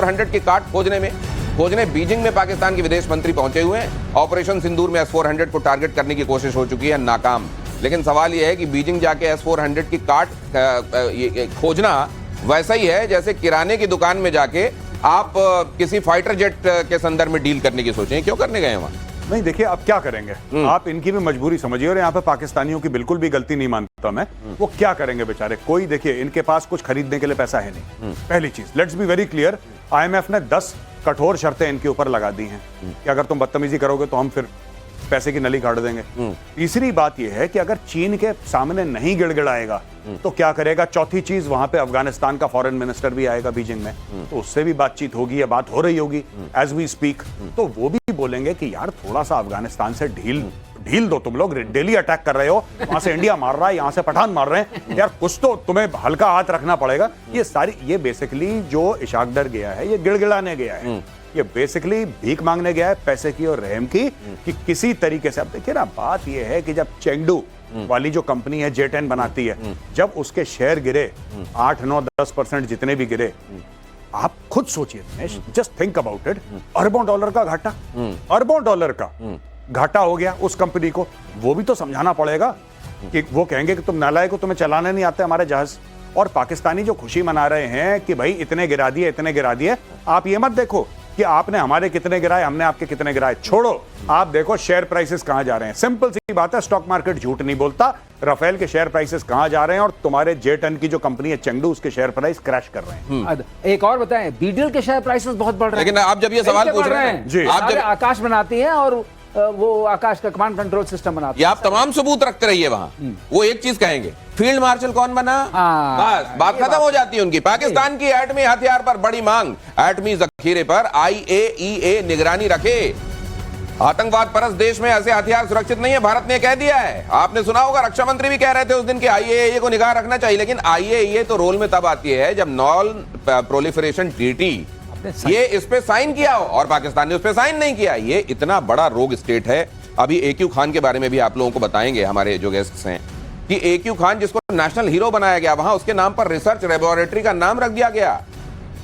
S-400 की काट खोजने बीजिंग में पाकिस्तान के विदेश मंत्री पहुंचे हुए हैं। ऑपरेशन सिंदूर में S-400 को टारगेट करने की कोशिश हो चुकी है, नाकाम। लेकिन सवाल यह है कि बीजिंग जाके S-400 की काट खोजना वैसा ही है जैसे किराने की दुकान में जाके आप किसी फाइटर जेट के संदर्भ में डील करने की सोचें। क्यों करने गए वहां? नहीं, देखिए अब क्या करेंगे, आप इनकी भी मजबूरी समझिए, और यहाँ पे पाकिस्तानियों की बिल्कुल भी गलती नहीं मानता मैं। वो क्या करेंगे बेचारे, कोई देखिए इनके पास कुछ खरीदने के लिए पैसा है नहीं। पहली चीज, let's be very clear, IMF ने 10 कठोर शर्तें इनके ऊपर लगा दी हैं कि अगर तुम बदतमीजी करोगे तो हम फिर पैसे की नली काट देंगे। तीसरी बात यह है कि अगर चीन के सामने नहीं गिड़गिड़ाएगा तो क्या करेगा। चौथी चीज, वहां पे अफगानिस्तान का फॉरेन मिनिस्टर भी आएगा बीजिंग में, तो उससे भी बातचीत होगी या बात हो रही होगी एज वी स्पीक। तो वो भी बोलेंगे कि यार थोड़ा सा अफगानिस्तान से ढील दो, तुम लोग डेली अटैक कर रहे हो, वहां से इंडिया मार रहा है, यहां से पठान मार रहे हैं, यार कुछ तो तुम्हें हल्का हाथ रखना पड़ेगा। ये बेसिकली जो इशाक डर गया है, ये गिड़गिड़ाने गया है, ये बेसिकली भीख मांगने गया है पैसे की और रहम की, कि किसी तरीके से। अब देखिए ना, बात ये है कि जब चेंगडू वाली जो कंपनी है J10 बनाती है, जब उसके शेयर गिरे 8, 9, 10% जितने भी गिरे, आप खुद सोचिए, जस्ट थिंक अबाउट इट, अरबों डॉलर का घाटा, अरबों डॉलर का घाटा हो गया उस कंपनी को। वो भी तो समझाना पड़ेगा कि वो कहेंगे कि तुम नालायक हो, तुम्हें चलाने नहीं आते हमारे जहाज। और पाकिस्तानी जो खुशी मना रहे हैं कि भाई इतने गिरा दिए, आप ये मत देखो कि आपने हमारे कितने गिराए, हमने आपके कितने गिराए, छोड़ो, आप देखो शेयर प्राइसेस कहां जा रहे हैं। सिंपल सी बात है, स्टॉक मार्केट झूठ नहीं बोलता। राफेल के शेयर प्राइसेस कहां जा रहे हैं, और तुम्हारे J10 की जो कंपनी है चेंगडू, उसके शेयर प्राइस क्रैश कर रहे हैं। एक और बताएं, बीडीएल के शेयर प्राइसेस बहुत बढ़ रहे हैं। लेकिन आप जब ये सवाल पूछ रहे हैं जी, आप जब आकाश बनाती हैं और वो आकाश का कमांड कंट्रोल सिस्टम बनाते हैं, आप तमाम सबूत रखते रहिए वहां। वो एक चीज कहेंगे, फील्ड मार्शल कौन बना, बस बात खत्म हो जाती है उनकी। पाकिस्तान की एटमी हथियार पर बड़ी मांग, एटमी जखीरे पर IAEA निगरानी रखे। आतंकवाद परस्त देश में ऐसे हथियार सुरक्षित नहीं है, भारत ने कह दिया है। आपने सुना होगा, रक्षा मंत्री भी कह रहे थे उस दिन कि IAEA को निगाह रखना चाहिए। लेकिन IAEA तो रोल में तब आती है जब नॉन प्रोलिफरेशन ट्रीटी ये इस पे साइन किया हो, और पाकिस्तान ने उस पे साइन नहीं किया। ये इतना बड़ा रोग स्टेट है। अभी AQ खान के बारे में भी आप लोगों को बताएंगे हमारे जो गेस्ट्स हैं, कि AQ खान जिसको नेशनल हीरो बनाया गया, वहां उसके नाम पर रिसर्च लेबोरेटरी का नाम रख दिया गया,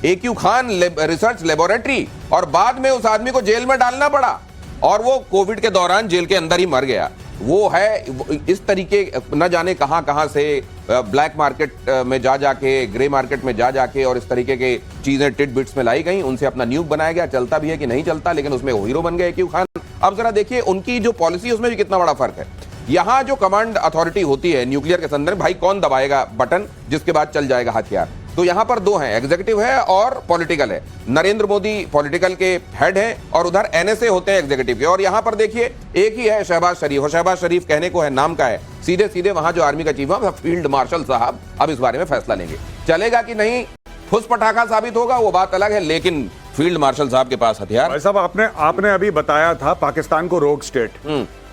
AQ खान रिसर्च लेबोरेटरी, और बाद में उस आदमी को जेल में डालना पड़ा, और वो कोविड के दौरान जेल के अंदर ही मर गया। वो है इस तरीके, न जाने कहां से ब्लैक मार्केट में जाके, ग्रे मार्केट में जाके, और इस तरीके के चीजें टिट बिट्स में लाई गई, उनसे अपना न्यूक बनाया गया। चलता भी है कि नहीं चलता, लेकिन उसमें वो हीरो बन गए AQ खान। अब जरा देखिए उनकी जो पॉलिसी, उसमें भी कितना बड़ा फर्क है। यहां जो कमांड अथॉरिटी होती है न्यूक्लियर के संदर्भ, भाई कौन दबाएगा बटन जिसके बाद चल जाएगा हथियार, तो यहां पर दो हैं, एग्जीक्यूटिव है और पॉलिटिकल है। नरेंद्र मोदी पॉलिटिकल के हेड हैं और उधर NSA होते हैं एग्जीक्यूटिव के। और यहां पर देखिए एक ही है, शहबाज शरीफ, और शहबाज शरीफ कहने को है, नाम का है, सीधे सीधे वहां जो आर्मी का चीफ है फील्ड मार्शल साहब अब इस बारे में फैसला लेंगे। चलेगा कि नहीं, फुस पटाखा साबित होगा, वो बात अलग है, लेकिन फील्ड मार्शल साहब के पास हथियार। भाई साहब, आपने अभी बताया था पाकिस्तान को रोग स्टेट,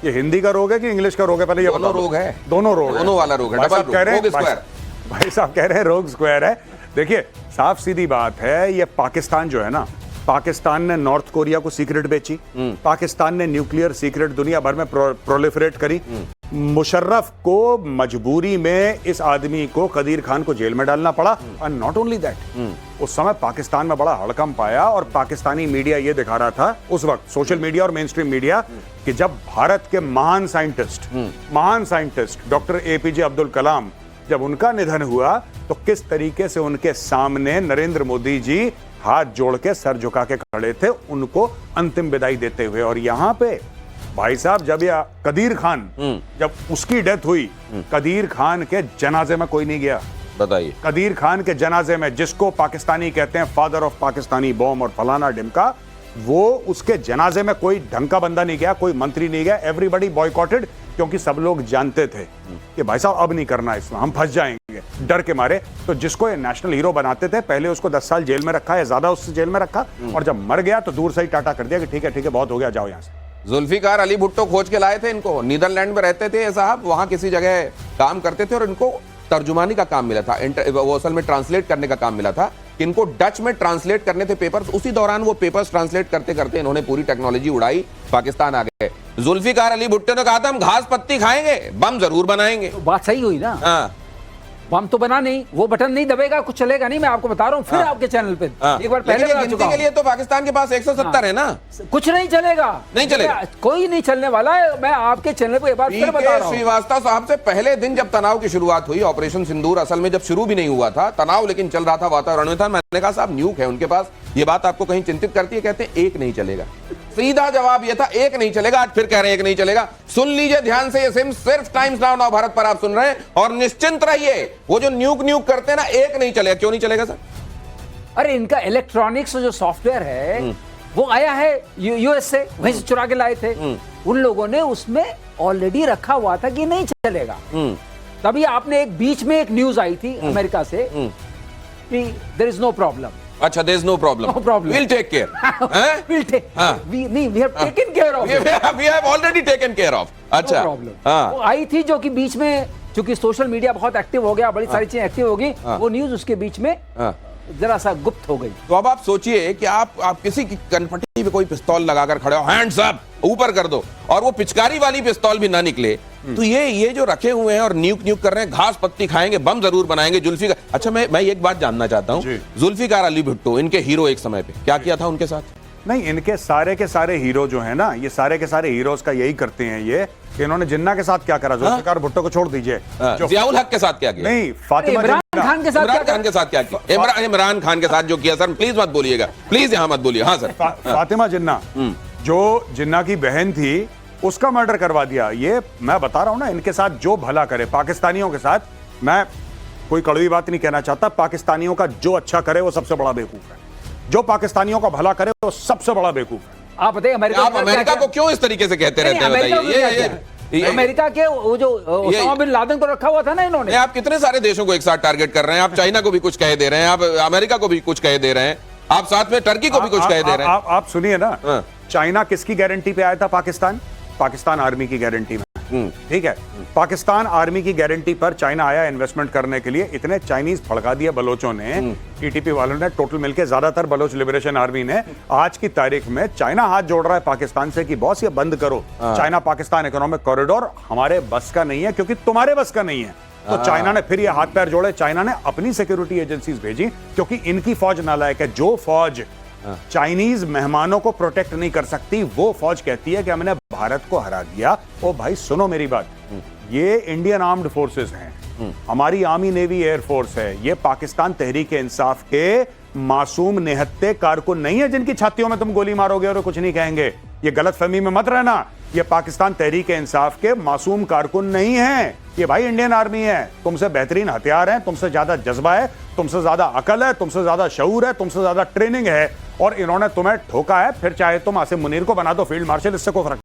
ये हिंदी का रोग है कि इंग्लिश का रोग है? पहले ये दोनों रोग है, दोनों रोग, दोनों वाला रोग है, डबल रोग स्क्वायर। भाई साहब कह रहे हैं रोग स्क्वायर है। देखिए साफ सीधी बात है, ये पाकिस्तान जो है ना, पाकिस्तान ने नॉर्थ कोरिया को सीक्रेट बेची, पाकिस्तान ने न्यूक्लियर सीक्रेट दुनिया भर में प्रोलिफरेट करी। मुशर्रफ को मजबूरी में इस आदमी को, कदीर खान को जेल में डालना पड़ा। एंड नॉट ओनली दैट, उस समय पाकिस्तान में बड़ा हड़कंप आया, और पाकिस्तानी मीडिया ये दिखा रहा था उस वक्त, सोशल मीडिया और मेन स्ट्रीम मीडिया, कि जब भारत के महान scientist doctor APJ Abdul Kalam, जब उनका निधन हुआ, तो किस तरीके से उनके सामने नरेंद्र मोदी जी हाथ जोड़ के सर झुका के खड़े थे उनको अंतिम विदाई देते हुए। और यहां पे भाई साहब, जब यह कदीर खान, जब उसकी डेथ हुई, कदीर खान के जनाजे में कोई नहीं गया। बताइए, कदीर खान के जनाजे में, जिसको पाकिस्तानी कहते हैं फादर ऑफ पाकिस्तानी बॉम्ब और फलाना ढिमका, वो उसके जनाजे में कोई ढंग का बंदा नहीं गया, कोई मंत्री नहीं गया। एवरीबॉडी बॉयकॉटेड, क्योंकि सब लोग जानते थे कि भाई साहब अब नहीं करना, इसमें हम फंस जाएंगे, डर के मारे। तो जिसको ये नेशनल हीरो बनाते थे, पहले उसको 10 साल जेल में रखा, या ज्यादा उससे जेल में रखा, और जब मर गया तो दूर से ही टाटा कर दिया कि ठीक है बहुत हो गया, जाओ यहां से। जुल्फिकार अली भुट्टो खोज के लाए थे इनको, नीदरलैंड में रहते थे साहब, वहां किसी जगह काम करते थे, और इनको तर्जुमानी का काम मिला था, वो असल में ट्रांसलेट करने का काम मिला था, कि इनको डच में ट्रांसलेट करने थे पेपर्स। उसी दौरान वो पेपर्स ट्रांसलेट करते करते इन्होंने पूरी टेक्नोलॉजी उड़ाई, पाकिस्तान आ गए। जुल्फिकार अली भुट्टो ने कहा था हम घास पत्ती खाएंगे, बम जरूर बनाएंगे। तो बात सही हुई ना। हाँ, बम तो बना नहीं, वो बटन नहीं दबेगा, कुछ चलेगा नहीं, मैं आपको बता रहा हूँ फिर आपके चैनल पे एक बार पहले बता चुका के लिए तो पाकिस्तान के पास 170 है ना, कुछ नहीं चलेगा, नहीं चलेगा, कोई नहीं चलने वाला है। मैं आपके चैनल पे एक बार फिर बता रहा हूँ। श्रीवास्तव साहब से पहले दिन जब तनाव की शुरुआत हुई, ऑपरेशन सिंदूर असल में जब शुरू भी नहीं हुआ था, तनाव लेकिन चल रहा था, वातावरण में था, मैंने कहा साहब न्यूक है उनके पास, ये बात आपको कहीं चिंतित करती है? कहते हैं एक नहीं चलेगा। सीधा जवाब यह था एक नहीं चलेगा, आज फिर कह रहे हैं एक नहीं चलेगा। सुन लीजिए ध्यान से, ये सिर्फ टाइम्स नाउ नव भारत पर आप सुन रहे हैं और निश्चिंत रहिए, वो जो न्यूक करते हैं ना, एक नहीं चलेगा। क्यों नहीं चलेगा सर? अरे इनका इलेक्ट्रॉनिक्स जो सॉफ्टवेयर है वो आया है यूएस से, वहीं से चुरा के लाए थे। उन लोगों ने उसमें ऑलरेडी रखा हुआ था कि नहीं चलेगा। तभी आपने एक बीच में एक न्यूज आई थी अमेरिका से कि देयर इज नो प्रॉब्लम। अच्छा, there is no problem. No problem. We'll take care. We'll take. We have taken care of it. We have already taken care of. अच्छा. No problem. वो आई थी जो कि बीच में, चूंकि सोशल मीडिया बहुत active हो गया, बड़ी सारी चीजें एक्टिव हो गई, वो न्यूज उसके बीच में जरा सा गुप्त हो गई। तो अब आप सोचिए कि आप किसी की कनपट्टी पे कोई पिस्तौल लगाकर खड़े हो, हैंड्स अप, ऊपर कर दो, और वो पिचकारी वाली पिस्तौल भी ना निकले, तो ये जो रखे हुए हैं और न्यूक कर रहे हैं, घास पत्ती खाएंगे, बम जरूर बनाएंगे। जुल्फिकार, अच्छा मैं एक बात जानना चाहता हूँ, जुल्फिकार अली भुट्टो, इनके हीरो, एक समय पे क्या किया था उनके साथ? नहीं, इनके सारे के सारे हीरो जो है ना, ये सारे के सारे हीरोज का यही करते हैं ये कि इन्होंने जिन्ना के साथ क्या करा, जुल्फिकार भुट्टो को छोड़ दीजिए, जियाउल हक के साथ क्या किया? नहीं, फातिमा इमरान खान के साथ क्या किया? इमरान खान के साथ जो किया, सर प्लीज मत बोलिएगा, प्लीज यहां मत बोलिए। हाँ सर, फातिमा जिन्ना, जो जिन्ना की बहन थी, उसका मर्डर करवा दिया। ये मैं बता रहा हूं ना, इनके साथ जो भला करे, पाकिस्तानियों के साथ, मैं कोई कड़वी बात नहीं कहना चाहता, पाकिस्तानियों का जो अच्छा करे वो सबसे बड़ा बेवकूफ है, जो पाकिस्तानियों का भला करे वो सबसे बड़ा बेवकूफ है। आप बताइए अमेरिका को क्यों इस तरीके से कहते रहते हैं? बताइए, अमेरिका के वो जो ओसामा बिन लादेन को रखा हुआ था ना इन्होंने। आप कितने सारे देशों को एक साथ टारगेट कर रहे हैं, आप चाइना को भी कुछ कह दे रहे हैं, आप अमेरिका को भी कुछ कह दे रहे हैं, आप साथ में टर्की को भी कुछ कह दे रहे हैं। आप सुनिए ना, चाइना किसकी गारंटी पे आया था? पाकिस्तान आर्मी की गारंटी में, ठीक है, पाकिस्तान आर्मी की गारंटी पर चाइना आया इन्वेस्टमेंट करने के लिए। इतने चाइनीज फड़का दिए बलोचों ने, टीटीपी वालों ने, टोटल मिलके ज्यादातर बलोच लिबरेशन आर्मी ने। आज की तारीख में चाइना हाथ जोड़ रहा है पाकिस्तान से कि बॉस ये बंद करो, चाइना पाकिस्तान इकोनॉमिक कॉरिडोर हमारे बस का नहीं है, क्योंकि तुम्हारे बस का नहीं है। तो चाइना ने फिर ये हाथ पैर जोड़े, चाइना ने अपनी सिक्योरिटी एजेंसीज भेजी, क्योंकि इनकी फौज नालायक है। जो फौज चाइनीज मेहमानों को प्रोटेक्ट नहीं कर सकती, वो फौज कहती है कि हमने भारत को हरा दिया। ओ भाई सुनो मेरी बात, ये इंडियन आर्म्ड फोर्सेस हैं, हमारी आर्मी, नेवी, एयरफोर्स है। ये पाकिस्तान तहरीक इंसाफ के मासूम निहत्ते कारकुन नहीं है जिनकी छातियों में तुम गोली मारोगे और कुछ नहीं कहेंगे। ये गलतफहमी में मत रहना, ये पाकिस्तान तहरीक इंसाफ के मासूम कारकुन नहीं है, ये भाई इंडियन आर्मी है। तुमसे बेहतरीन हथियार हैं, तुमसे ज्यादा जज्बा है, तुमसे ज्यादा अकल है, तुमसे ज्यादा शऊर है, तुमसे ज्यादा ट्रेनिंग है, और इन्होंने तुम्हें ठोका है। फिर चाहे तुम आसिम मुनीर को बना दो फील्ड मार्शल, इससे कोई फर्क